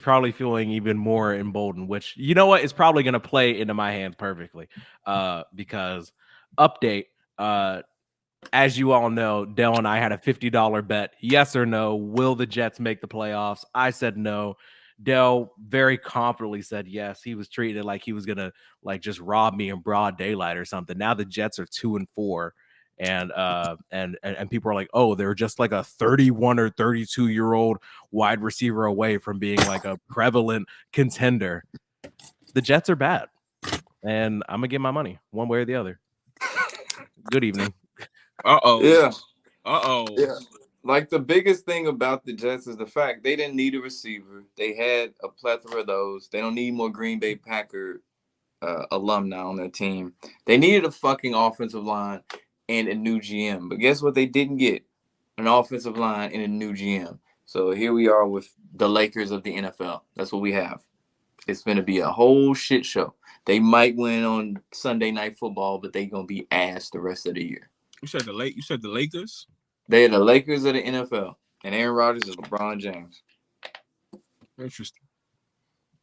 probably feeling even more emboldened, which you know what is probably going to play into my hands perfectly. Because update, as you all know, Dell and I had a $50 bet. Yes or no, will the Jets make the playoffs? I said no. Dell very confidently said yes. He was treating it like he was gonna like just rob me in broad daylight or something. Now the Jets are 2-4, and people are like, oh, they're just like a 31 or 32-year-old wide receiver away from being like a prevalent contender. The Jets are bad, and I'm gonna get my money one way or the other. Good evening. Yeah. Yeah. Like the biggest thing about the Jets is the fact they didn't need a receiver. They had a plethora of those. They don't need more Green Bay Packer alumni on their team. They needed a fucking offensive line and a new GM. But guess what they didn't get? An offensive line and a new GM. So here we are with the Lakers of the NFL. That's what we have. It's going to be a whole shit show. They might win on Sunday Night Football, but they're going to be ass the rest of the year. You said the Lakers? They're the Lakers of the NFL, and Aaron Rodgers is LeBron James. Interesting.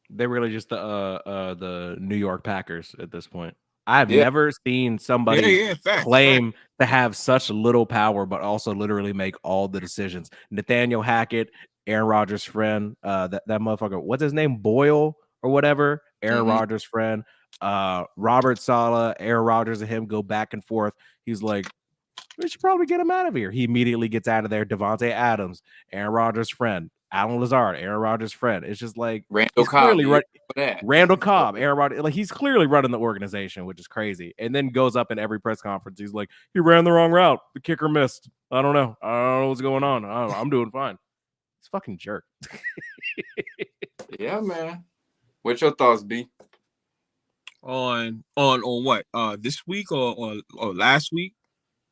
They're really just the New York Packers at this point. I've never seen somebody claim to have such little power, but also literally make all the decisions. Nathaniel Hackett, Aaron Rodgers' friend, that motherfucker, what's his name, Boyle or whatever, Aaron Rodgers' friend, Robert Saleh, Aaron Rodgers and him go back and forth. He's like, we should probably get him out of here. He immediately gets out of there. Devontae Adams, Aaron Rodgers' friend. Alan Lazard, Aaron Rodgers' friend. It's just like Randall Cobb. Randall Cobb, Aaron Rodgers. Like he's clearly running the organization, which is crazy. And then goes up in every press conference. He's like, he ran the wrong route. The kicker missed. I don't know what's going on. I'm doing fine. He's fucking jerk. Yeah, man. What's your thoughts, B? On what? This week or last week?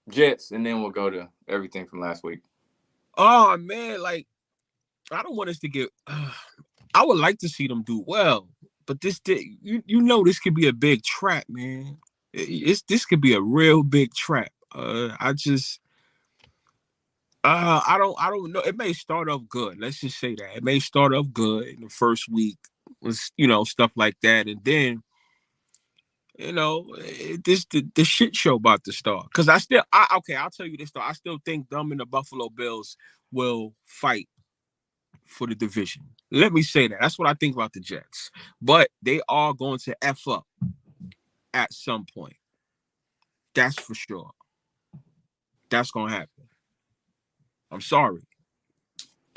Jets, and then we'll go to everything from last week. Oh man, like I don't want us to get. I would like to see them do well, but this this could be a big trap, man. This could be a real big trap. I don't know. It may start off good. Let's just say that it may start off good in the first week, was stuff like that, and then. The shit show about to start. Because I'll tell you this though. I still think them and the Buffalo Bills will fight for the division. Let me say that. That's what I think about the Jets. But they are going to F up at some point. That's for sure. That's going to happen. I'm sorry.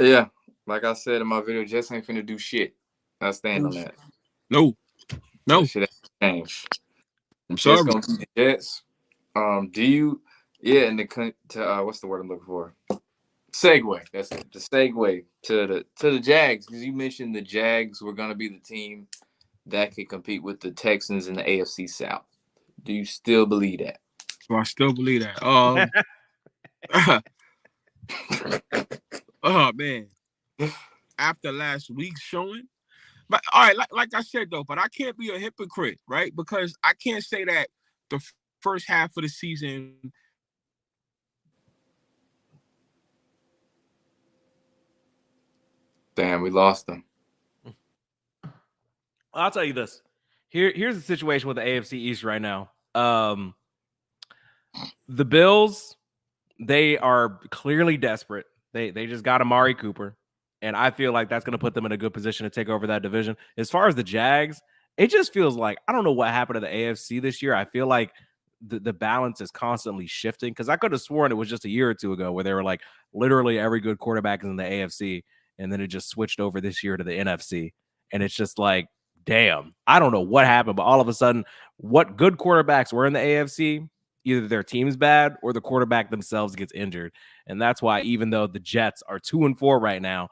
Yeah. Like I said in my video, Jets ain't finna do shit. I stand on that. No. That shit ain't change. I'm sorry. It's gonna be the Jets. Do you? Yeah, and what's the word I'm looking for? Segue. That's it. The segue to the Jags, because you mentioned the Jags were gonna be the team that could compete with the Texans in the AFC South. Do you still believe that? Well, I still believe that. Oh man! After last week's showing. But all right, like I said though, but I can't be a hypocrite, right? Because I can't say that the first half of the season. Damn, we lost them. I'll tell you this. Here's the situation with the AFC East right now. The Bills, they are clearly desperate. They just got Amari Cooper. And I feel like that's going to put them in a good position to take over that division. As far as the Jags, it just feels like, I don't know what happened to the AFC this year. I feel like the balance is constantly shifting, because I could have sworn it was just a year or two ago where they were like, literally every good quarterback is in the AFC. And then it just switched over this year to the NFC. And it's just like, damn, I don't know what happened. But all of a sudden, what good quarterbacks were in the AFC, either their team's bad or the quarterback themselves gets injured. And that's why even though the Jets are 2-4 right now,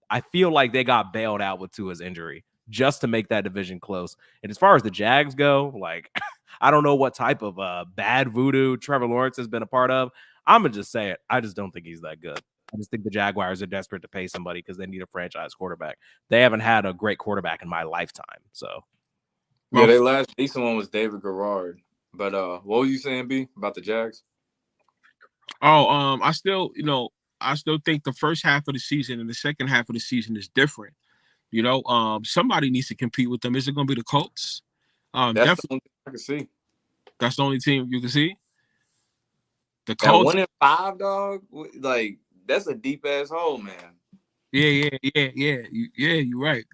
I feel like they got bailed out with Tua's injury just to make that division close. And as far as the Jags go, like, I don't know what type of bad voodoo Trevor Lawrence has been a part of. I'm going to just say it. I just don't think he's that good. I just think the Jaguars are desperate to pay somebody because they need a franchise quarterback. They haven't had a great quarterback in my lifetime. So, yeah, their last decent one was David Garrard. But what were you saying, B, about the Jags? Oh, I still think the first half of the season and the second half of the season is different. Somebody needs to compete with them. Is it going to be the Colts? That's Definitely. the only thing I can see. That's the only team you can see. The At Colts. 1-5, dog. Like that's a deep ass hole, man. Yeah. You're right.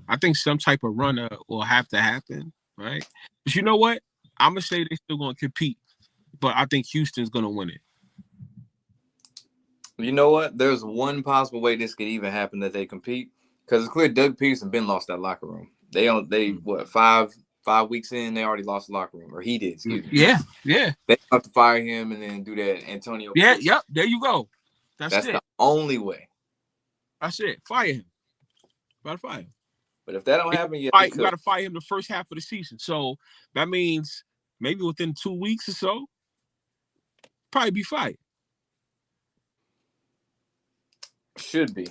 I think some type of runner will have to happen, right? But you know what? I'm gonna say they're still gonna compete, but I think Houston's gonna win it. You know what? There's one possible way this could even happen that they compete, because it's clear Doug Peterson been lost that locker room. They what 5 weeks in, they already lost the locker room, or he did. Excuse me. Yeah. They have to fire him and then do that Antonio. Yeah, Pierce. yep. There you go. That's it. The only way. That's it. Fire him. Gotta fire him. But if that don't happen, You gotta fire him the first half of the season. So that means maybe within 2 weeks or so, probably be fired. Should be.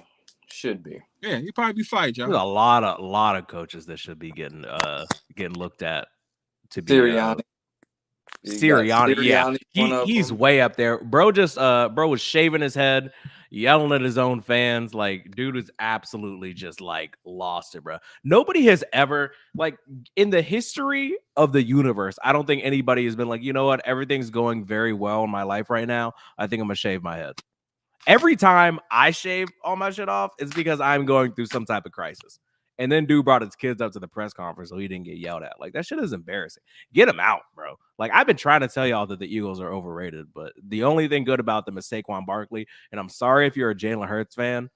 Yeah, he'd probably be fired, John. There's a lot of coaches that should be getting looked at to be Sirianni. Yeah, he's way up there. Bro was shaving his head, yelling at his own fans. Like, dude is absolutely just like lost it, bro. Nobody has ever, like, in the history of the universe, I don't think anybody has been like, you know what, everything's going very well in my life right now. I think I'm gonna shave my head. Every time I shave all my shit off, it's because I'm going through some type of crisis. And then dude brought his kids up to the press conference so he didn't get yelled at. Like, that shit is embarrassing. Get him out, bro. Like, I've been trying to tell y'all that the Eagles are overrated, but the only thing good about them is Saquon Barkley. And I'm sorry if you're a Jalen Hurts fan.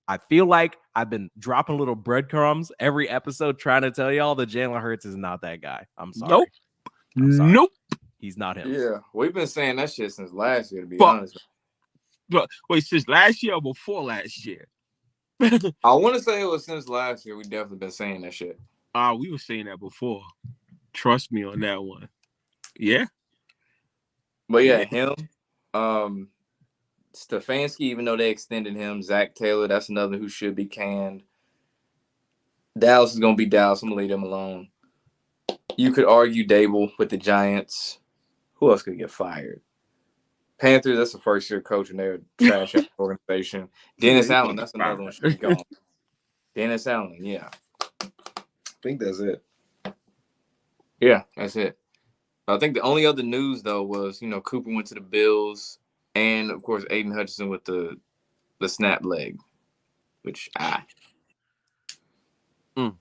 I feel like I've been dropping little breadcrumbs every episode trying to tell y'all that Jalen Hurts is not that guy. I'm sorry. Nope. He's not him. Yeah, we've been saying that shit since last year, to be honest. Wait, since last year or before last year? I want to say it was since last year. We definitely been saying that shit. We were saying that before. Trust me on that one. Yeah. But yeah, him, Stefanski, even though they extended him, Zach Taylor, that's another who should be canned. Dallas is gonna be Dallas. I'm gonna leave them alone. You could argue Dable with the Giants. Who else could get fired? Panthers, that's the first year coach, and they're a trash organization. Dennis Allen, that's another one should be gone. Dennis Allen, yeah. I think that's it. Yeah, that's it. I think the only other news though was, Cooper went to the Bills, and of course Aiden Hutchinson with the snap leg, which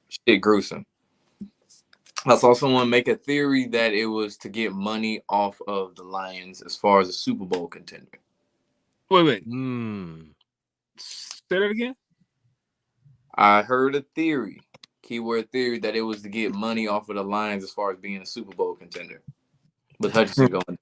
shit gruesome. I saw someone make a theory that it was to get money off of the Lions as far as a Super Bowl contender. Wait. Say that again? I heard a theory, keyword theory, that it was to get money off of the Lions as far as being a Super Bowl contender. With Hutchinson going.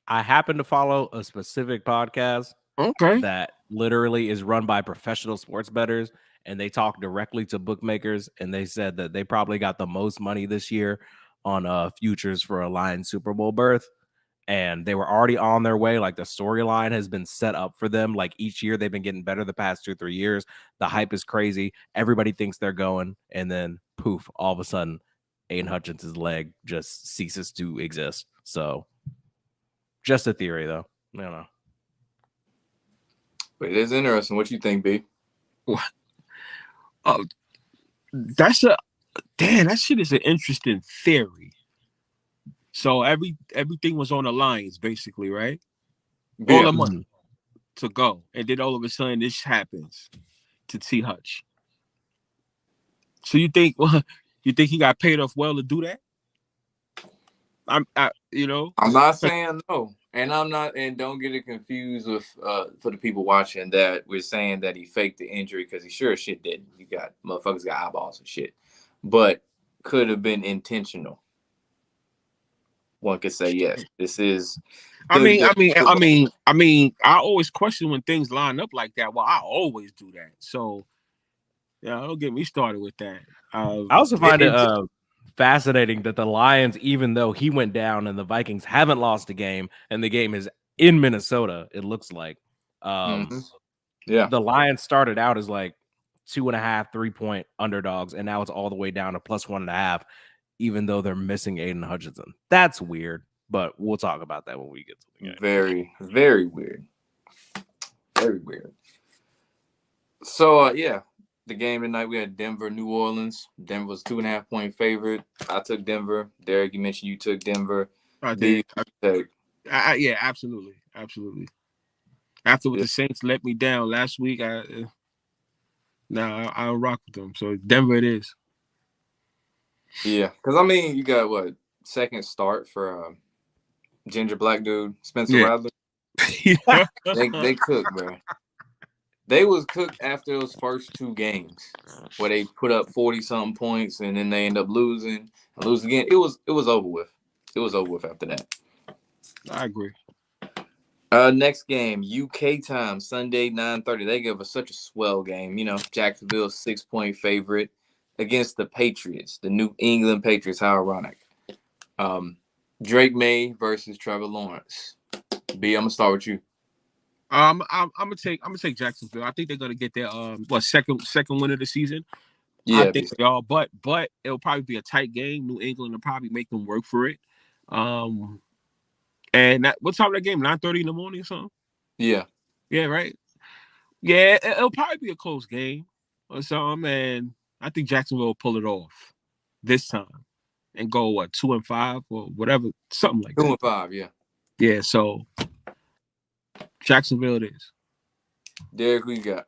I happen to follow a specific podcast that literally is run by professional sports bettors, and they talk directly to bookmakers, and they said that they probably got the most money this year on futures for a Lions Super Bowl berth, and they were already on their way. Like, the storyline has been set up for them. Like, each year they've been getting better the past 2-3 years. The hype is crazy. Everybody thinks they're going, and then poof, all of a sudden Aiden Hutchinson's leg just ceases to exist. So just a theory, though. I don't know. But it is interesting. What you think, B? Oh, that shit is an interesting theory. So everything was on the Lions, basically, right? Yeah. All the money to go, and then all of a sudden this happens to T. Hutch. So you think he got paid off well to do that? I'm not saying no, and I'm not, and don't get it confused with for the people watching that we're saying that he faked the injury, because he sure as shit didn't. You got motherfuckers got eyeballs and shit, but could have been intentional. One could say yes. This is. I always question when things line up like that. Well, I always do that. So, yeah, don't get me started with that. I also find it fascinating that the Lions, even though he went down and the Vikings haven't lost a game, and the game is in Minnesota, it looks like. Yeah. The Lions started out as like 2.5, 3-point underdogs, and now it's all the way down to +1.5, even though they're missing Aiden Hutchinson. That's weird, but we'll talk about that when we get to the game. Very, very weird. Very weird. So, yeah, the game tonight. We had Denver, New Orleans. Denver was 2.5-point favorite. I took Denver. Derek, you mentioned you took Denver. I B, did. Yeah, absolutely. After what Yeah. the Saints let me down last week, I'll rock with them. So Denver it is. Yeah, because I mean, you got what second start for ginger black dude Spencer Yeah. Rattler. They cooked, bro. They was cooked after those first two games where they put up 40-something points and then they end up losing and lose again. It was over with. It was over with after that. I agree. Next game, UK time, Sunday 9:30. They give us such a swell game. You know, Jacksonville's 6-point favorite against the Patriots, the New England Patriots. How ironic. Drake May versus Trevor Lawrence. B, I'm gonna start with you. I'm gonna take Jacksonville. I think they're gonna get their second win of the season. I Yeah, think y'all, but it'll probably be a tight game. New England will probably make them work for it. And what time of that game? 9:30 in the morning or something? Yeah, right. Yeah, it'll probably be a close game or something, and I think Jacksonville will pull it off this time and go 2-5 or whatever, something like 2-5. Yeah. Yeah, so Jacksonville it is. Derek, who you got?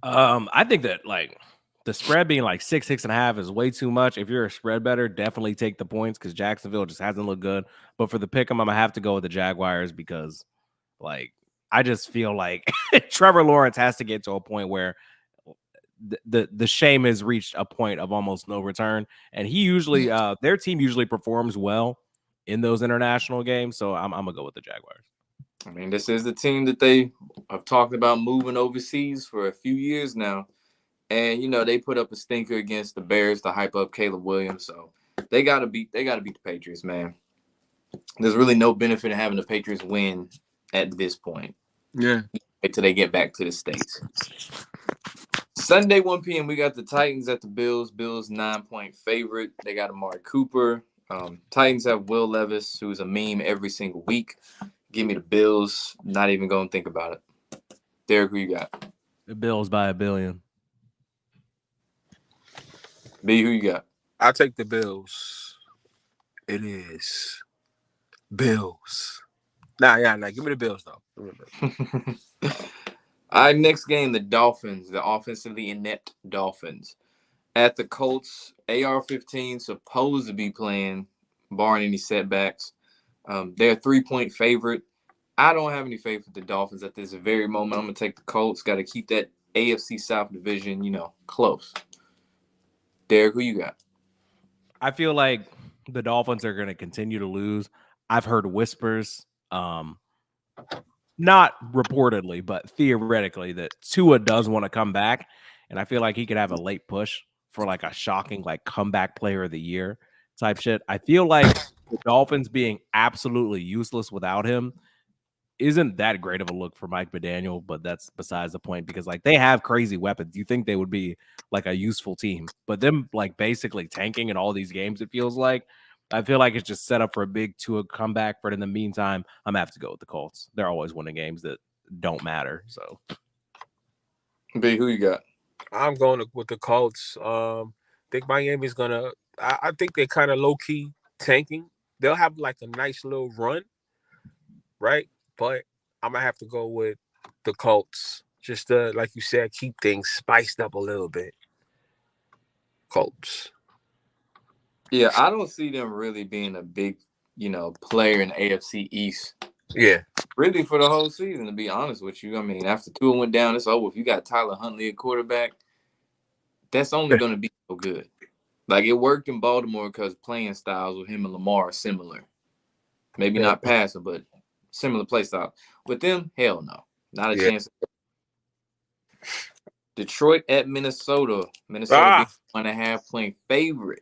I think that like the spread being like 6.5 is way too much. If you're a spread better, definitely take the points because Jacksonville just hasn't looked good. But for the pick 'em, I'm gonna have to go with the Jaguars because like I just feel like Trevor Lawrence has to get to a point where the shame has reached a point of almost no return. And he usually their team usually performs well in those international games. So I'm gonna go with the Jaguars. I mean, this is the team that they have talked about moving overseas for a few years now. And you know, they put up a stinker against the Bears to hype up Caleb Williams. So they gotta beat the Patriots, man. There's really no benefit in having the Patriots win at this point. Yeah. Until they get back to the States. Sunday, 1 p.m., we got the Titans at the Bills. Bills 9-point favorite. They got Amari Cooper. Titans have Will Levis, who's a meme every single week. Give me the Bills. Not even going to think about it. Derek, who you got? The Bills by $1 billion. B, who you got? I'll take the Bills. It is Bills. Nah. Give me the Bills, though. All right, next game, the Dolphins, the offensively inept Dolphins. At the Colts, AR-15 supposed to be playing, barring any setbacks. They're a 3-point favorite. I don't have any faith with the Dolphins at this very moment. I'm going to take the Colts. Got to keep that AFC South division, close. Derek, who you got? I feel like the Dolphins are going to continue to lose. I've heard whispers, not reportedly, but theoretically, that Tua does want to come back. And I feel like he could have a late push for like a shocking, like comeback player of the year type shit. I feel like the Dolphins being absolutely useless without him isn't that great of a look for Mike McDaniel, but that's besides the point because like they have crazy weapons. You think they would be like a useful team, but them like basically tanking in all these games, it feels like. I feel like it's just set up for a big Tua comeback. But in the meantime, I'm gonna have to go with the Colts. They're always winning games that don't matter. So, B, who you got? I'm going with the Colts. I think Miami's gonna. I think they're kind of low key tanking. They'll have like a nice little run, right? But I'm gonna have to go with the Colts. Just to, like you said, keep things spiced up a little bit. Colts. Yeah, I don't see them really being a big, player in the AFC East. Yeah. Really for the whole season, to be honest with you. I mean, after Tua went down, it's over. If you got Tyler Huntley at quarterback, that's only going to be so good. Like, it worked in Baltimore because playing styles with him and Lamar are similar. Maybe not passing, but similar play style. With them, hell no. Not a chance. Detroit at Minnesota. Minnesota being 1.5-point favorite.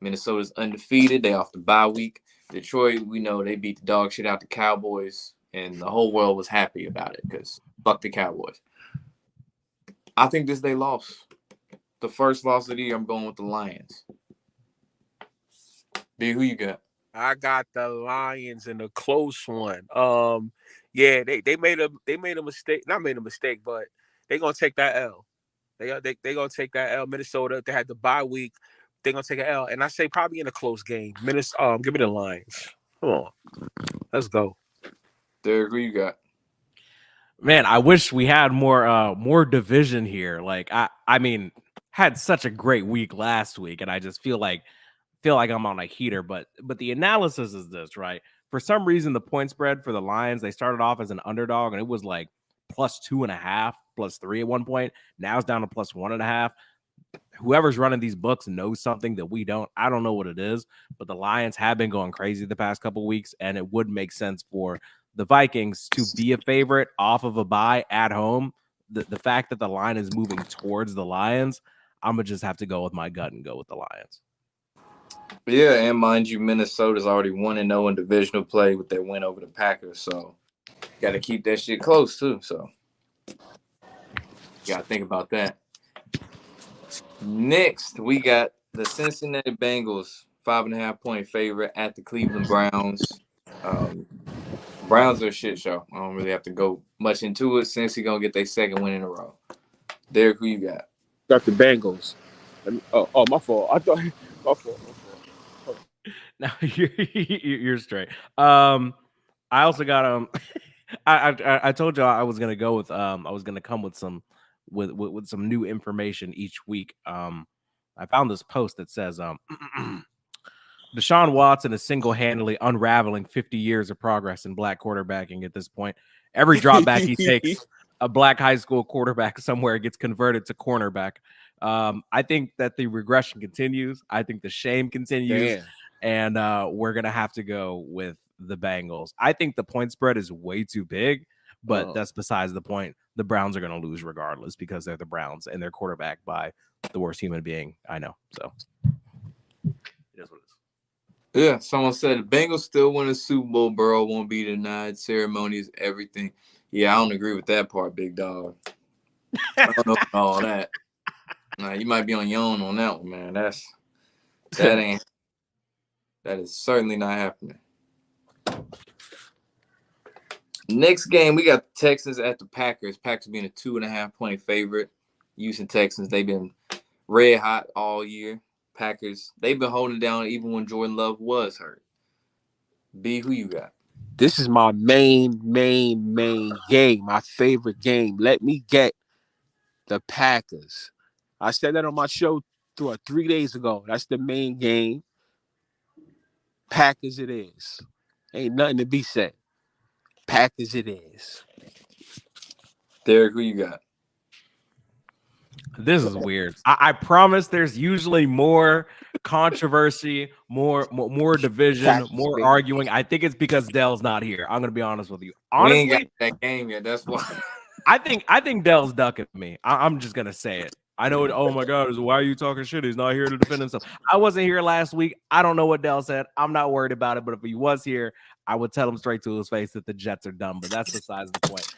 Minnesota's undefeated. They off the bye week. Detroit, we know they beat the dog shit out the Cowboys, and the whole world was happy about it because fuck the Cowboys. I think this they lost. The first loss of the year, I'm going with the Lions. B, who you got? I got the Lions in a close one. Yeah, they made a mistake. Not made a mistake, but they're gonna take that L. They gonna take that L. Minnesota, they had the bye week. They're gonna take an L, and I say probably in a close game. Give me the Lions. Come on, let's go. Derek, who you got? Man, I wish we had more division here. Like I mean, had such a great week last week, and I just feel like I'm on a heater. But the analysis is this, right? For some reason, the point spread for the Lions, they started off as an underdog, and it was like +2.5, +3 at one point. Now it's down to +1.5. Whoever's running these books knows something that we don't. I don't know what it is, but the Lions have been going crazy the past couple of weeks, and it would make sense for the Vikings to be a favorite off of a bye at home. The fact that the line is moving towards the Lions, I'm gonna just have to go with my gut and go with the Lions. Yeah, and mind you, Minnesota's already 1-0 in divisional play with their win over the Packers, so got to keep that shit close too. So got to think about that. Next, we got the Cincinnati Bengals, 5.5-point favorite at the Cleveland Browns. Browns are a shit show. I don't really have to go much into it since he's going to get their second win in a row. Derek, who you got? Got the Bengals. Oh, my fault. I thought my fault. No, you're straight. I also got I told y'all I was gonna go with I was gonna come with some with some new information each week. I found this post that says Deshaun Watson is single-handedly unraveling 50 years of progress in black quarterbacking at this point. Every drop back he takes, a black high school quarterback somewhere gets converted to cornerback. I think that the regression continues. I think the shame continues. Damn. And we're going to have to go with the Bengals. I think the point spread is way too big, but that's besides the point. The Browns are going to lose regardless because they're the Browns and they're quarterbacked by the worst human being I know. So it is what it is. Yeah, someone said the Bengals still win a Super Bowl. Burrow won't be denied. Ceremonies, everything. Yeah, I don't agree with that part, big dog. I don't know about all that. Nah, you might be on your own on that one, man. That is certainly not happening. Next game, we got the Texans at the Packers. Packers being a 2.5-point favorite. Houston Texans, they've been red hot all year. Packers, they've been holding down even when Jordan Love was hurt. B, who you got? This is my main game, my favorite game. Let me get the Packers. I said that on my show 3 days ago. That's the main game. Packers it is. Ain't nothing to be said. Packers it is. Derek, who you got? This is weird. I promise there's usually more controversy, more division, Packers, more baby. arguing. I think it's because Dell's not here. I'm gonna be honest with you. Honestly, we ain't got that game yet. That's why. I think Dell's ducking me. I'm just gonna say it. I know. Oh my God! Why are you talking shit? He's not here to defend himself. I wasn't here last week. I don't know what Dell said. I'm not worried about it. But if he was here, I would tell him straight to his face that the Jets are dumb. But that's besides the point.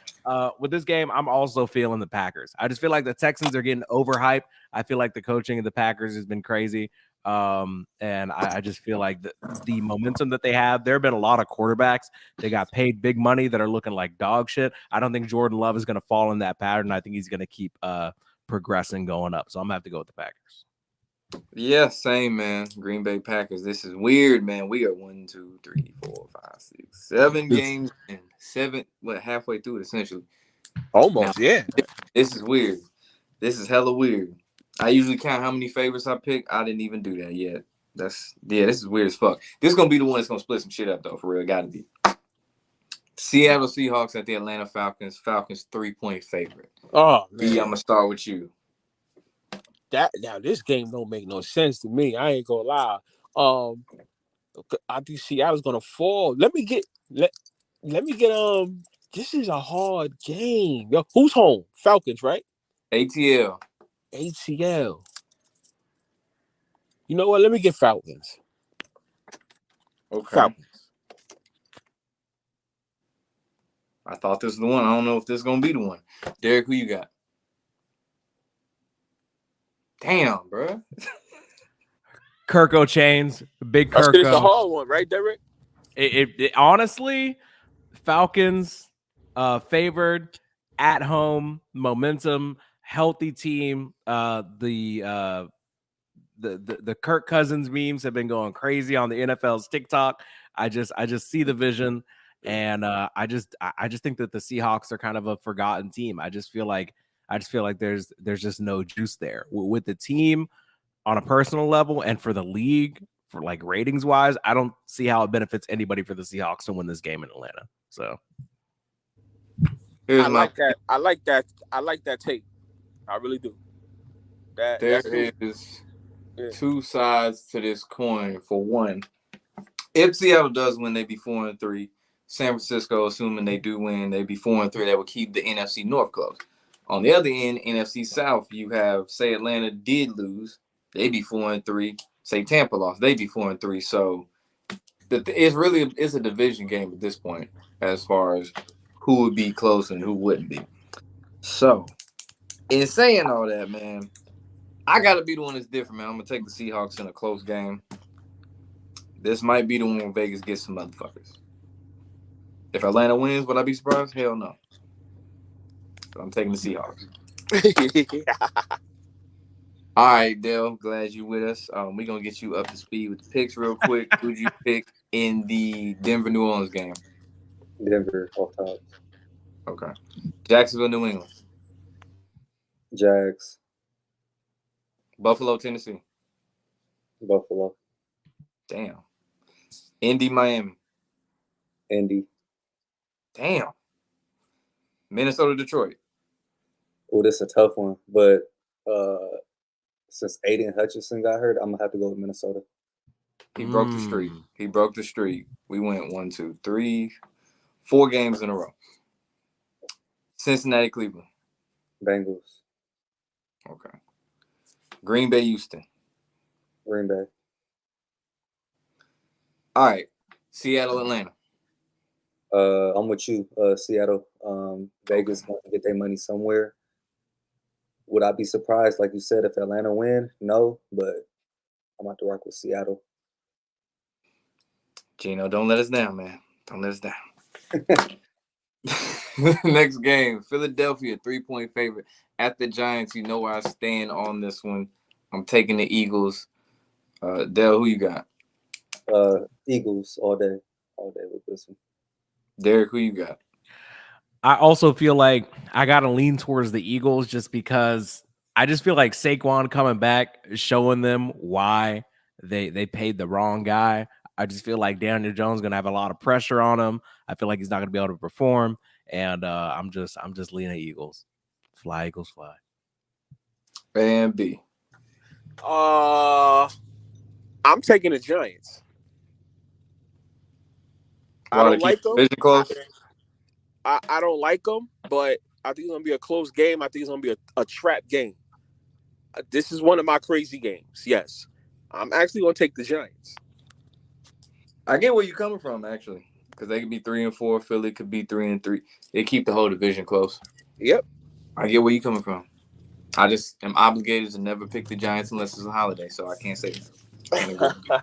With this game, I'm also feeling the Packers. I just feel like the Texans are getting overhyped. I feel like the coaching of the Packers has been crazy. And I just feel like the momentum that they have, there have been a lot of quarterbacks. They got paid big money that are looking like dog shit. I don't think Jordan Love is going to fall in that pattern. I think he's going to keep progressing going up. So I'm going to have to go with the Packers. Yeah, same, man. Green Bay Packers. This is weird, man. We are 1, 2, 3, 4, 5, 6, 7 games and 7, halfway through it, essentially. Almost, now, yeah. This is weird. This is hella weird. I usually count how many favorites I pick. I didn't even do that yet. This is weird as fuck. This is gonna be the one that's gonna split some shit up though, for real. Gotta be. Seattle Seahawks at the Atlanta Falcons. Falcons 3-point favorite. Oh man. B, I'm gonna start with you. Now this game don't make no sense to me. I ain't gonna lie. I think Seattle's gonna fall. Let me get this is a hard game. Yo, who's home? Falcons, right? ATL. You know what? Let me get Falcons. Okay. Falcons. I thought this was the one. I don't know if this is gonna be the one. Derek, who you got? Damn, bro. Kirko Chains, big Kirko. It's a hard one, right, Derek? It honestly, Falcons favored at home, momentum, healthy team. The Kirk Cousins memes have been going crazy on the NFL's TikTok. I just see the vision, and I just think that the Seahawks are kind of a forgotten team. I just feel like there's just no juice there with the team on a personal level, and for the league, for like ratings wise, I don't see how it benefits anybody for the Seahawks to win this game in Atlanta. So I like that. I like that take. I really do. There is two sides to this coin. For one, if Seattle does win, they'd be 4-3. San Francisco, assuming they do win, they'd be 4-3. That would keep the NFC North close. On the other end, NFC South, you have, say Atlanta did lose, they'd be 4-3. Say Tampa lost, they'd be 4-3. So it's a division game at this point as far as who would be close and who wouldn't be. So, in saying all that, man, I got to be the one that's different, man. I'm going to take the Seahawks in a close game. This might be the one where Vegas gets some motherfuckers. If Atlanta wins, would I be surprised? Hell no. But I'm taking the Seahawks. All right, Dale. Glad you with us. We're going to get you up to speed with the picks real quick. Who'd you pick in the Denver-New Orleans game? Denver, off top. Okay. Jacksonville, New England. Jags. Buffalo, Tennessee. Buffalo. Damn. Indy, Miami. Indy. Damn. Minnesota, Detroit. Oh, this is a tough one. But since Aiden Hutchinson got hurt, I'm going to have to go with Minnesota. He broke the streak. He broke the streak. We went 1, 2, 3, 4 games in a row. Cincinnati, Cleveland. Bengals. Okay. Green Bay, Houston. Green Bay. All right. Seattle, Atlanta. I'm with you, Seattle. Vegas going to get their money somewhere. Would I be surprised, like you said, if Atlanta win? No, but I'm about to rock with Seattle. Gino, don't let us down, man. Don't let us down. Next game, Philadelphia, 3-point favorite at the Giants. You know where I stand on this one. I'm taking the Eagles. Dale, who you got? Eagles all day with this one. Derek, who you got? I also feel like I got to lean towards the Eagles just because I just feel like Saquon coming back, showing them why they paid the wrong guy. I just feel like Daniel Jones is going to have a lot of pressure on him. I feel like he's not going to be able to perform. And I'm just leaning Eagles. Fly, Eagles, fly. And B. I'm taking the Giants. I don't like them. I don't like them, but I think it's going to be a close game. I think it's going to be a trap game. This is one of my crazy games. Yes. I'm actually going to take the Giants. I get where you're coming from, actually, because they could be 3-4. Philly could be 3-3. They keep the whole division close. Yep. I get where you're coming from. I just am obligated to never pick the Giants unless it's a holiday, so I can't say that.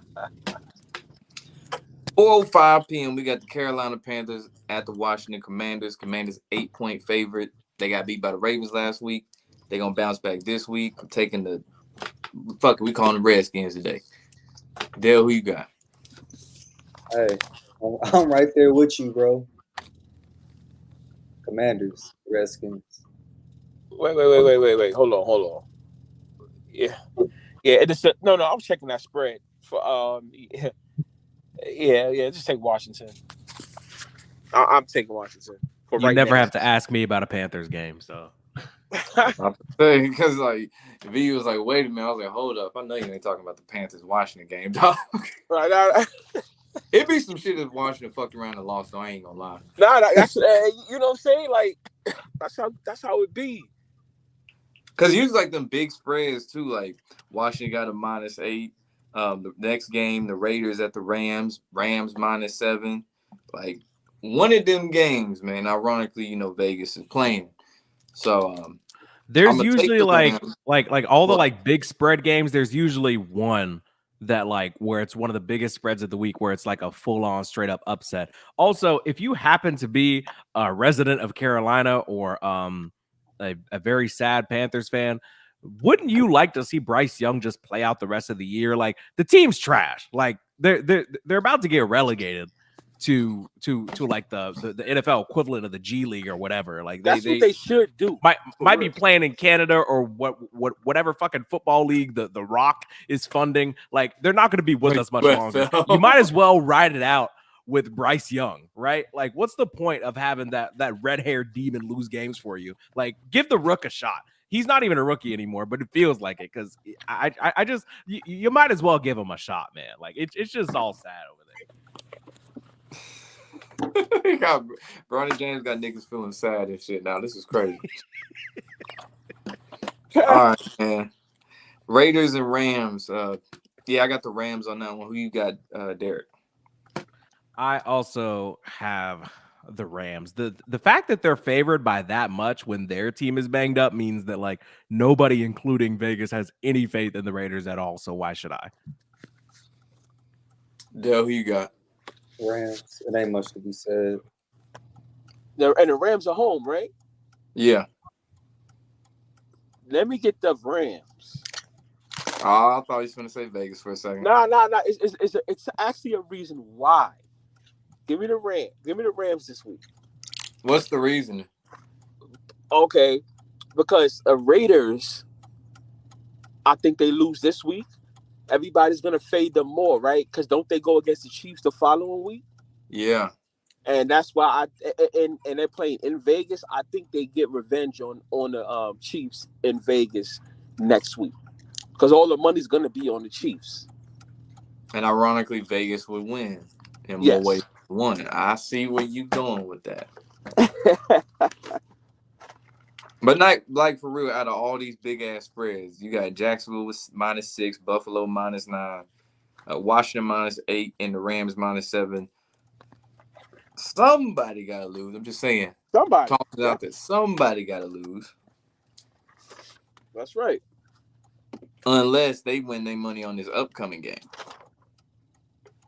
4:05 p.m. We got the Carolina Panthers at the Washington Commanders. Commanders 8-point favorite. They got beat by the Ravens last week. They're going to bounce back this week. I'm taking the – fuck it, we calling the Redskins today. Dale, who you got? Hey, I'm right there with you, bro. Commanders, Redskins. Wait. Hold on. Yeah. No. I was checking that spread for Yeah. Just take Washington. I'm taking Washington. You never have to ask me about a Panthers game, so. Because like V was like, wait a minute. I was like, hold up. I know you ain't talking about the Panthers Washington game, dog. It'd be some shit if Washington fucked around and lost, though. I ain't gonna lie. Nah, that's you know what I'm saying? Like that's how it be. Cause usually like them big spreads too. Like Washington got a -8. The next game, the Raiders at the Rams -7. Like one of them games, man. Ironically, Vegas is playing. So there's usually like all the like big spread games. There's usually one that like where it's one of the biggest spreads of the week where it's like a full-on straight up upset. Also, if you happen to be a resident of Carolina or a very sad Panthers fan. Wouldn't you like to see Bryce Young just play out the rest of the year? Like, the team's trash. Like, they're about to get relegated to like the NFL equivalent of the G League or whatever. Like, That's what they should do. Might be playing in Canada or whatever fucking football league the Rock is funding. Like, they're not going to be with us much longer. You might as well ride it out with Bryce Young, right? Like, what's the point of having that red-haired demon lose games for you? Like, give the Rook a shot. He's not even a rookie anymore, but it feels like it because I just you might as well give him a shot, man. Like, it's just all sad over there. Bronny James got niggas feeling sad and shit now. This is crazy. All right, man. Raiders and Rams. Yeah, I got the Rams on that one. Who you got, Derek? I also have the Rams. The fact that they're favored by that much when their team is banged up means that, like, nobody, including Vegas, has any faith in the Raiders at all. So why should I? Dale, who you got? Rams. It ain't much to be said. And the Rams are home, right? Yeah. Let me get the Rams. Oh, I thought he was going to say Vegas for a second. Nah. It's actually a reason why. Give me the Rams. Give me the Rams this week. What's the reason? Okay, because the Raiders, I think they lose this week. Everybody's gonna fade them more, right? Because don't they go against the Chiefs the following week? Yeah. And that's why and they're playing in Vegas. I think they get revenge on the Chiefs in Vegas next week because all the money's gonna be on the Chiefs. And ironically, Vegas would win in more ways than one. I see where you going with that. But not like for real. Out of all these big ass spreads, you got Jacksonville with -6, Buffalo -9, Washington -8, and the Rams -7. Somebody gotta lose. I'm just saying. Somebody talking out there. Somebody gotta lose. That's right. Unless they win their money on this upcoming game.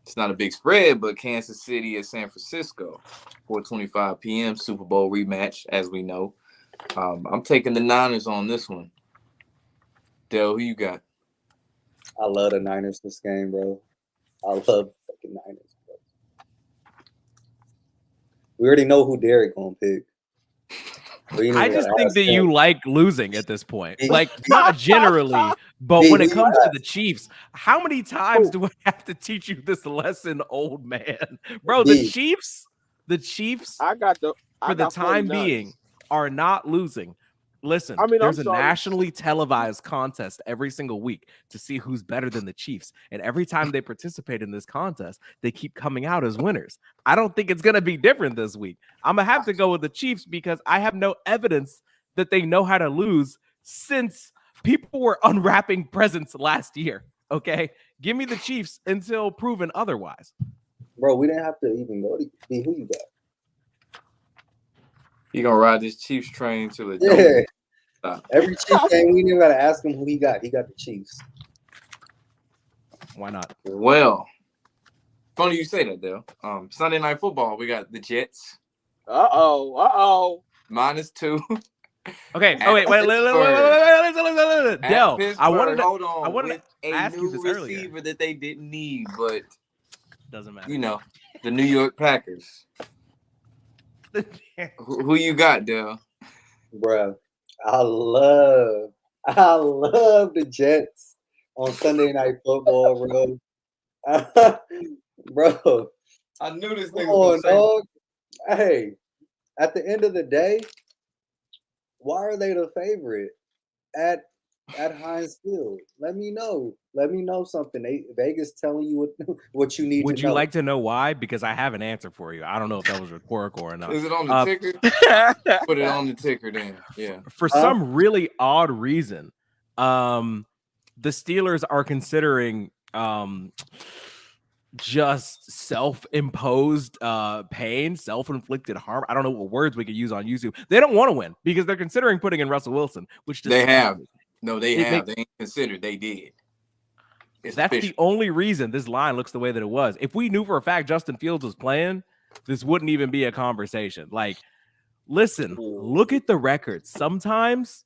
It's not a big spread, but Kansas City at San Francisco, 4:25 p.m. Super Bowl rematch, as we know. I'm taking the Niners on this one. Dale, who you got? I love the Niners this game, bro. I love fucking Niners, bro. We already know who Derek gonna pick. I just think that you like losing at this point. Like, not generally, but when it comes to the Chiefs, how many times do I have to teach you this lesson, old man? Bro, the Chiefs, for the time being, are not losing. Listen, there's a nationally televised contest every single week to see who's better than the Chiefs. And every time they participate in this contest, they keep coming out as winners. I don't think it's going to be different this week. I'm going to have to go with the Chiefs because I have no evidence that they know how to lose since people were unwrapping presents last year. Okay? Give me the Chiefs until proven otherwise. Bro, we didn't have to even go to see who you got. You gonna ride this Chiefs train till it don't. Every Chiefs game, we didn't gotta ask him who he got. He got the Chiefs. Why not? Well, funny you say that, Dale. Sunday Night Football, we got the Jets. -2. Okay. Oh wait. Dale, I wanted to ask you this earlier. Receiver that they didn't need, but doesn't matter. You know, the New York Packers. Who you got, Dale? Bruh, I love the Jets on Sunday Night Football, bro. Bro, I knew this thing was dog. Hey, at the end of the day, why are they the favorite at Heinz Field? Let me know. Let me know something. Vegas telling you what you need. Would you like to know why? Because I have an answer for you. I don't know if that was rhetorical or not. Is it on the ticker? Put it on the ticker then. Yeah. For some really odd reason, the Steelers are considering just self-imposed pain, self-inflicted harm. I don't know what words we could use on YouTube. They don't want to win because they're considering putting in Russell Wilson, which they have. No, they have. They ain't considered. They did. That's the only reason this line looks the way that it was. If we knew for a fact Justin Fields was playing, this wouldn't even be a conversation. Like, Listen, look at the record. Sometimes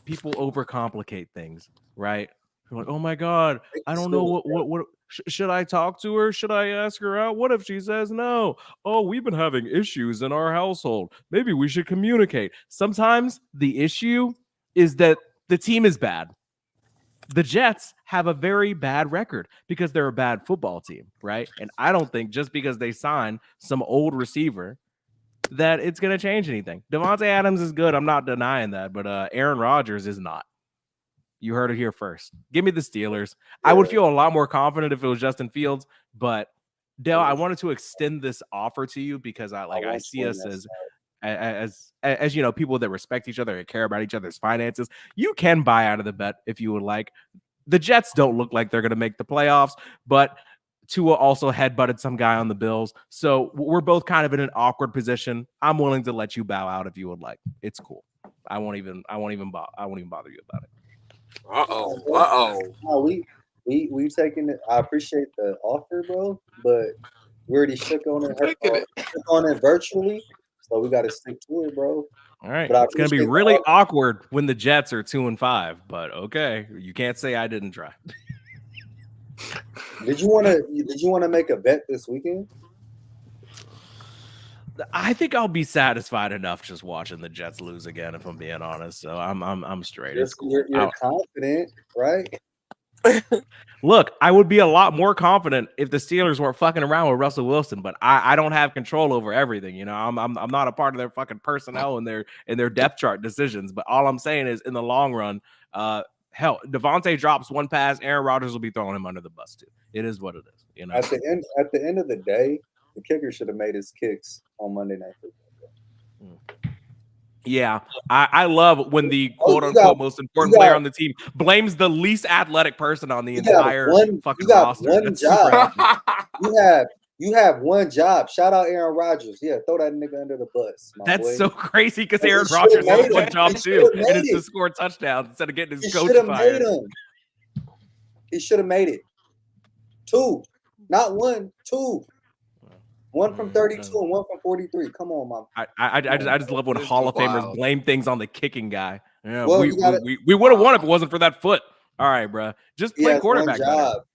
people overcomplicate things, right? You're like, oh my God, I don't know what should I talk to her? Should I ask her out? What if she says no? Oh, we've been having issues in our household. Maybe we should communicate. Sometimes the issue is that the team is bad. The Jets have a very bad record because they're a bad football team, right? And I don't think just because they sign some old receiver that it's going to change anything. Devontae Adams is good. I'm not denying that, but Aaron Rodgers is not. You heard it here first. Give me the Steelers. I would feel a lot more confident if it was Justin Fields, but Dale, I wanted to extend this offer to you because I see us as you know, people that respect each other and care about each other's finances. You can buy out of the bet if you would like. The Jets don't look like they're going to make the playoffs, but Tua also headbutted some guy on the Bills. So we're both kind of in an awkward position. I'm willing to let you bow out if you would like. It's cool. I won't even bother you about it. No, we taking it. I appreciate the offer, bro, but we already shook on it virtually, so we got to stick to it, bro. All right, But it's gonna be really awkward when the Jets are 2-5, but okay, you can't say I didn't try. Did you want to make a bet this weekend? I think I'll be satisfied enough just watching the Jets lose again, if I'm being honest. So I'm straight. It's cool. You're confident, right? Look, I would be a lot more confident if the Steelers weren't fucking around with Russell Wilson, but I don't have control over everything. You know, I'm not a part of their fucking personnel and their depth chart decisions. But all I'm saying is, in the long run, hell, Devontae drops one pass, Aaron Rodgers will be throwing him under the bus too. It is what it is. You know, at the end of the day, the kicker should have made his kicks on Monday Night Football. Yeah, I love when the quote-unquote most important player on the team blames the least athletic person on the entire fucking roster. One job. You have one job. Shout out Aaron Rodgers. Yeah, throw that nigga under the bus. That's boy. so crazy because Aaron Rodgers has one job too, and it's to score touchdowns instead of getting his coach fired. He should have made it. 2, not 1, 2. 1 from 32 and 1 from 43. Come on, mom. I just love when Hall of Famers blame things on the kicking guy. Yeah, well, we would have won if it wasn't for that foot. All right, bro. Just play quarterback. Shout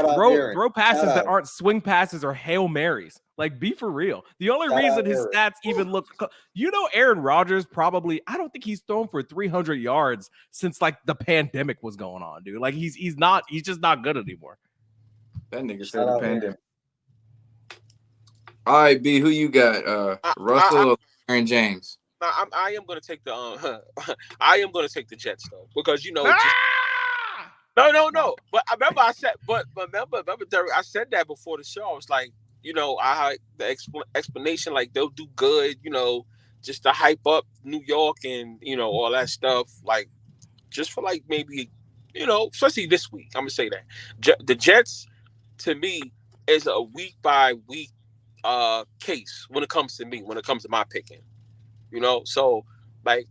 out Aaron. Throw passes that aren't swing passes or Hail Marys. Like, be for real. The only reason his stats even look, Aaron Rodgers probably, I don't think he's thrown for 300 yards since like the pandemic was going on, dude. Like he's just not good anymore. That nigga said the pandemic. All right, B, who you got? Russell or Aaron James? I am gonna take the I am gonna take the Jets though, because no. But I remember I said, remember, Derek, I said that before the show. I was like, I had the explanation like they'll do good, just to hype up New York and all that stuff, like just for like maybe, especially this week. I'm gonna say that the Jets to me is a week by week case when it comes to my picking, so like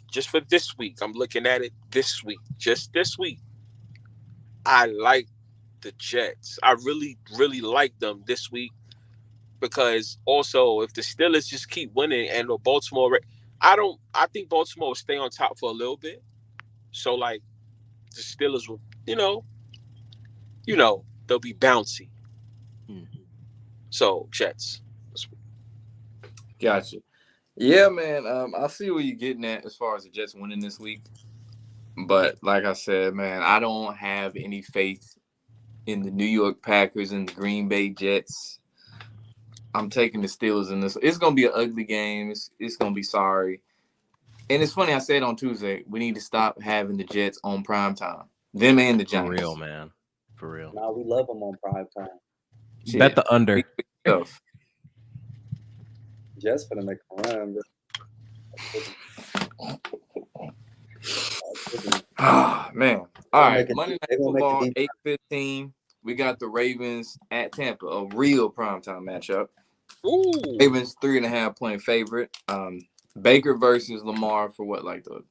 just for this week, I'm looking at it just this week. I like the Jets. I really, really like them this week because also if the Steelers just keep winning and Baltimore, I think Baltimore will stay on top for a little bit. So like the Steelers will, they'll be bouncy. So Jets. Gotcha. Yeah, man. I see where you're getting at as far as the Jets winning this week. But like I said, man, I don't have any faith in the New York Packers and the Green Bay Jets. I'm taking the Steelers in this. It's going to be an ugly game. It's going to be sorry. And it's funny, I said on Tuesday, we need to stop having the Jets on prime time. Them and the Giants. For real, man. For real. Nah, we love them on prime time. Yeah. Bet the under. Jets finna make a run, bro. Man. All right. Monday Night Football, 8:15. We got the Ravens at Tampa, a real primetime matchup. Ooh. Ravens 3.5-point favorite. Baker versus Lamar for what, like the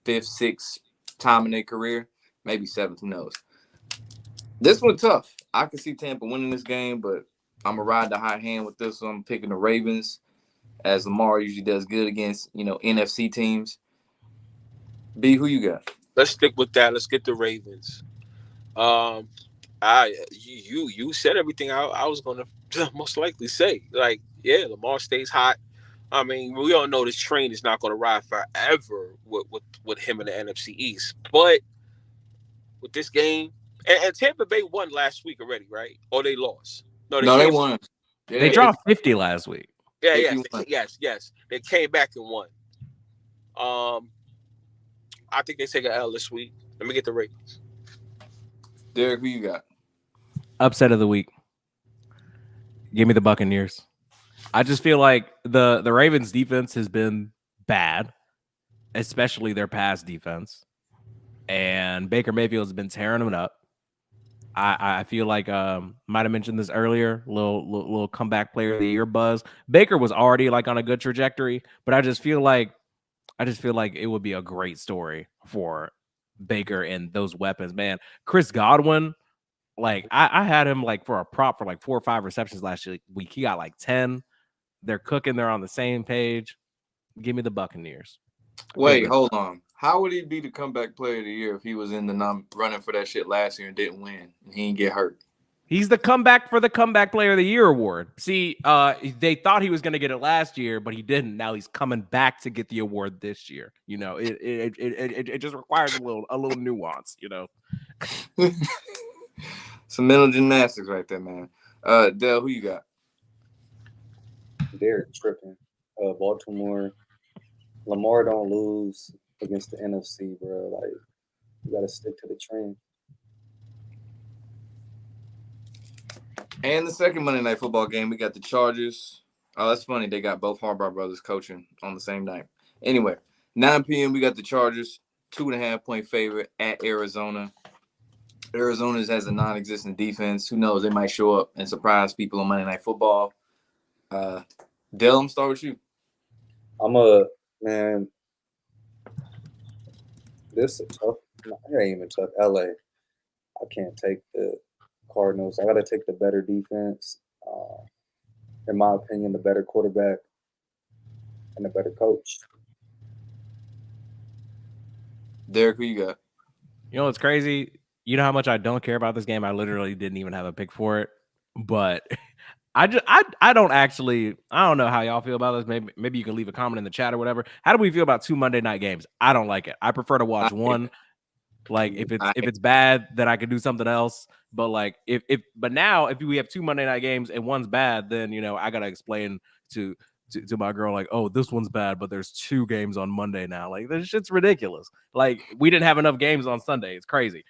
5th, 6th time in their career? Maybe 7th, who knows? This one's tough. I can see Tampa winning this game, but I'm going to ride the hot hand with this one. I'm picking the Ravens. as Lamar usually does good against, NFC teams. B, who you got? Let's stick with that. Let's get the Ravens. You said everything I was gonna most likely say. Like, yeah, Lamar stays hot. I mean, we all know this train is not going to ride forever with him in the NFC East. But with this game, and Tampa Bay won last week already, right? Or they lost? No, They won. They dropped 50 last week. Yeah, yes. They came back and won. I think they take an L this week. Let me get the Ravens. Derek, who you got? Upset of the week. Give me the Buccaneers. I just feel like the Ravens defense has been bad, especially their pass defense. And Baker Mayfield has been tearing them up. I feel like might have mentioned this earlier, little comeback player of the year buzz. Baker was already like on a good trajectory, but I just feel like it would be a great story for Baker and those weapons, man. Chris Godwin, like I had him like for a prop for like 4 or 5 receptions last week. He got like 10. They're cooking. They're on the same page. Give me the Buccaneers. Wait, hold on. How would he be the comeback player of the year if he was in the running for that shit last year and didn't win and he didn't get hurt? He's the comeback player of the year award. See, they thought he was going to get it last year, but he didn't. Now he's coming back to get the award this year. It just requires a little nuance. Some mental gymnastics right there, man. Dell, who you got? They're tripping. Baltimore. Lamar don't lose against the NFC, bro. Like, you got to stick to the trend. And the second Monday Night Football game, we got the Chargers. Oh, that's funny. They got both Harbaugh brothers coaching on the same night. Anyway, 9 p.m., we got the Chargers, 2.5-point favorite at Arizona. Arizona has a non-existent defense. Who knows? They might show up and surprise people on Monday Night Football. Dell, I'm going to start with you. Man, this is tough. No, it ain't even tough. LA. I can't take the Cardinals. I got to take the better defense. In my opinion, the better quarterback and the better coach. Derek, who you got? You know what's crazy? You know how much I don't care about this game? I literally didn't even have a pick for it. But I don't know how y'all feel about this. Maybe you can leave a comment in the chat or whatever. How do we feel about 2 Monday night games? I don't like it. I prefer to watch one. Like if it's bad, then I could do something else. But like but now if we have 2 Monday night games and one's bad, then I gotta explain to my girl like, oh, this one's bad, but there's 2 games on Monday now. Like this shit's ridiculous. Like we didn't have enough games on Sunday. It's crazy.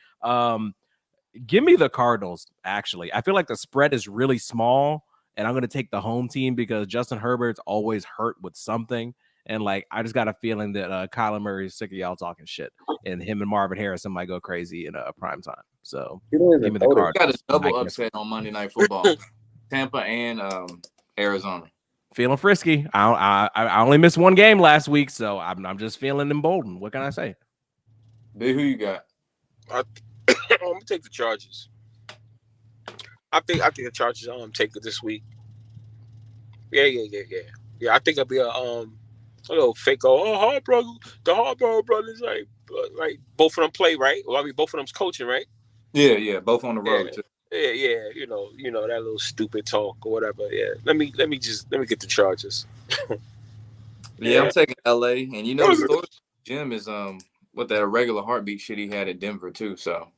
Give me the Cardinals. Actually, I feel like the spread is really small, and I'm gonna take the home team because Justin Herbert's always hurt with something. And like, I just got a feeling that Kyler Murray is sick of y'all talking shit, and him and Marvin Harrison might go crazy in a prime time. So give me the Cardinals. Got a double upset on Monday Night Football. Tampa and Arizona. Feeling frisky. I only missed 1 game last week, so I'm just feeling emboldened. What can I say? Big, who you got? I'm gonna take the Chargers. I think the Chargers take it this week. Yeah. I think it'll be a little fake. The Harbaugh brothers, like both of them play, right? Well, I mean, both of them's coaching, right? Yeah, both on the road too. Yeah. You know that little stupid talk or whatever. Yeah. Let me get the Chargers. Yeah, I'm taking LA, and the story Jim is with that regular heartbeat shit he had at Denver too. So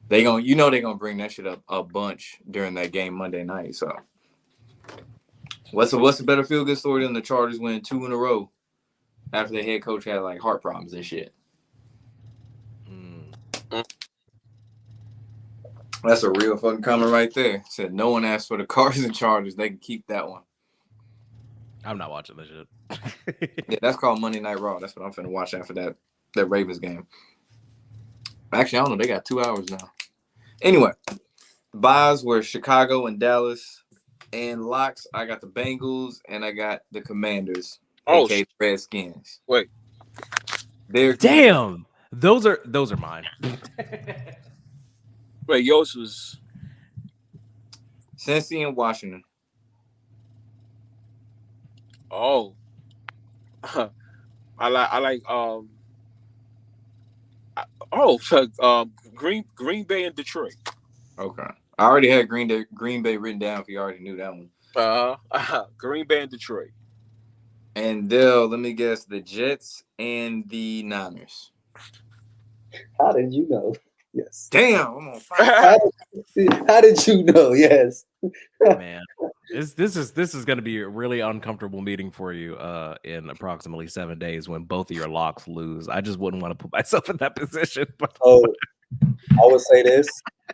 they're gonna bring that shit up a bunch during that game Monday night. So what's a better feel good story than the Chargers winning 2 in a row after the head coach had like heart problems and shit? That's a real fucking comment right there. Said no one asked for the Cards and Chargers. They can keep that one. I'm not watching this shit. Yeah, that's called Monday Night Raw. That's what I'm finna watch after that Ravens game. Actually, I don't know. They got 2 hours now. Anyway, buys were Chicago and Dallas. And locks, I got the Bengals and I got the Commanders. Okay, Redskins. Wait. Damn. Those are mine. Wait, yours was Cincy and Washington. Oh, I like Green Bay and Detroit. Okay. I already had Green Bay written down if you already knew that one. Green Bay and Detroit. And Dell, let me guess, the Jets and the Niners. How did you know? Yes. Damn, I'm on fire. How did you know? Yes. Man, this is going to be a really uncomfortable meeting for you in approximately 7 days when both of your locks lose. I just wouldn't want to put myself in that position. But Oh, I would say this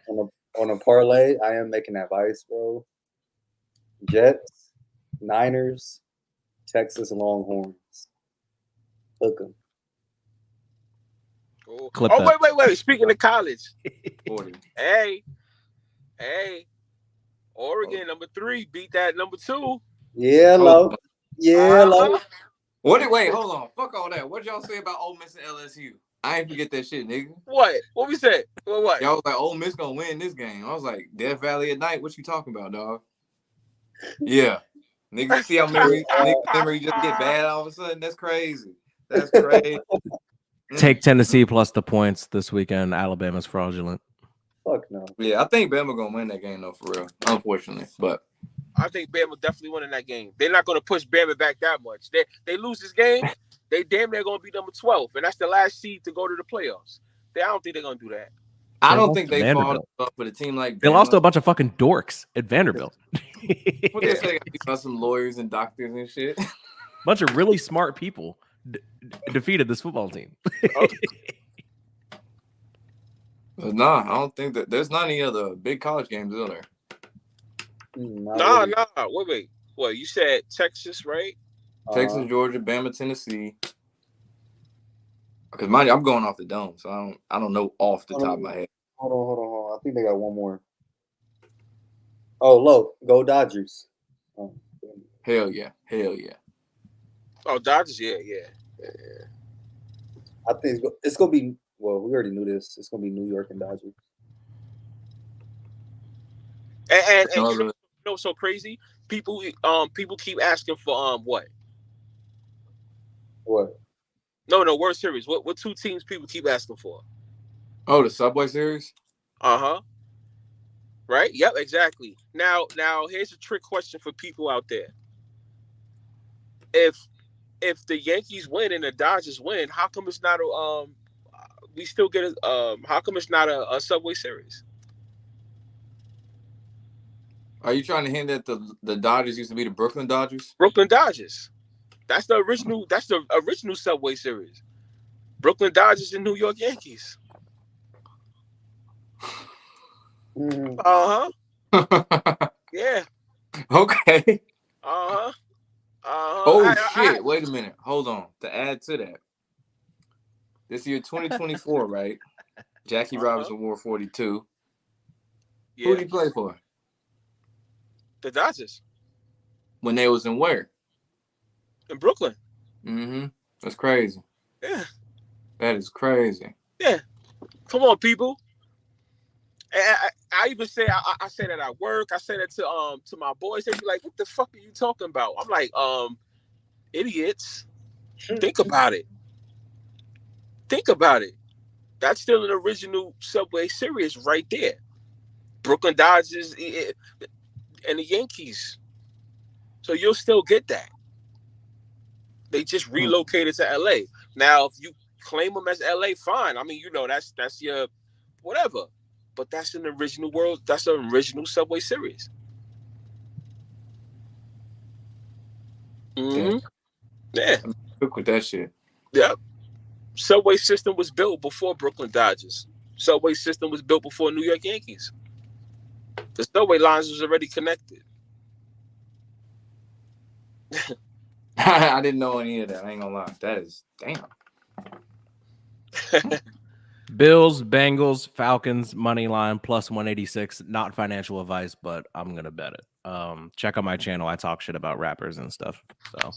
on a parlay. I am making that vice, bro. Jets, Niners, Texas Longhorns. Hook 'em. Clip oh, that. wait. Speaking of college. 40. Hey. Oregon, number 3, beat that number 2. Yeah, low. Yeah, low. Wait, hold on. Fuck all that. What y'all say about Ole Miss and LSU? I ain't forget that shit, nigga. What? What we said? What? Y'all was like, Ole Miss gonna win this game. I was like, Death Valley at night. What you talking about, dog? Yeah. Nigga, see how memory just get bad all of a sudden? That's crazy. That's crazy. Take Tennessee plus the points this weekend. Alabama's fraudulent. Fuck no. Yeah, I think Bama gonna win that game though, for real. Unfortunately, but I think Bama definitely winning that game. They're not going to push Bama back that much. They lose this game, they damn near going to be number 12, and that's the last seed to go to the playoffs. I don't think they're going to do that. I don't think they fall up with a team like Bama. They lost to a bunch of fucking dorks at Vanderbilt. What they say about some lawyers and doctors and shit. Bunch of really smart people defeated this football team. Okay. Nah, I don't think that there's not any other big college games, is there? Nah. Wait. What, you said Texas, right? Texas, Georgia, Bama, Tennessee. Because mind you, I'm going off the dome, so I don't know off the top of my head. Hold on. I think they got one more. Oh, low. Go Dodgers. Oh, Hell yeah. Oh, Dodgers, yeah. I think it's gonna be. Well, we already knew this. It's gonna be New York and Dodgers. And you know what's so crazy? People keep asking for what? What? No, World Series. What 2 teams people keep asking for? Oh, the Subway Series? Right? Yep, exactly. Now here's a trick question for people out there. If the Yankees win and the Dodgers win, how come it's not a we still get a how come it's not a Subway Series? Are you trying to hint that the Dodgers used to be the Brooklyn Dodgers? Brooklyn Dodgers. That's the original Subway Series. Brooklyn Dodgers and New York Yankees. Yeah. Okay. Oh shit! Wait a minute. Hold on. To add to that, this year 2024, right? Jackie Robinson wore 42. Yeah. Who did he play for? The Dodgers. When they was in where? In Brooklyn. Mm-hmm. That's crazy. Yeah. That is crazy. Yeah. Come on, people. And I even say I say that at work. I say that to my boys. They be like, "What the fuck are you talking about?" I'm like, idiots. Think about it. That's still an original Subway Series right there. Brooklyn Dodgers and the Yankees. So you'll still get that. They just relocated to LA. Now, if you claim them as LA, fine. I mean, that's your whatever. But that's an original world. That's an original Subway Series. Mm-hmm. Yeah. Look with that shit. Yep. Subway system was built before Brooklyn Dodgers. Subway system was built before New York Yankees. The subway lines was already connected. I didn't know any of that. I ain't gonna lie. That is damn. Bills, Bengals, Falcons, money line plus 186. Not financial advice, but I'm gonna bet it. Check out my channel. I talk shit about rappers and stuff. So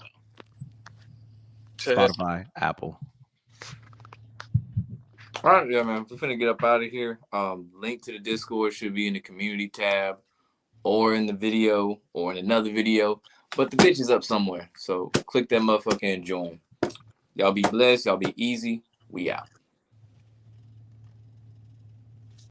Spotify, Apple. All right, yeah, man. We're finna get up out of here. Link to the Discord should be in the community tab, or in the video, or in another video. But the bitch is up somewhere. So click that motherfucker and join. Y'all be blessed. Y'all be easy. We out.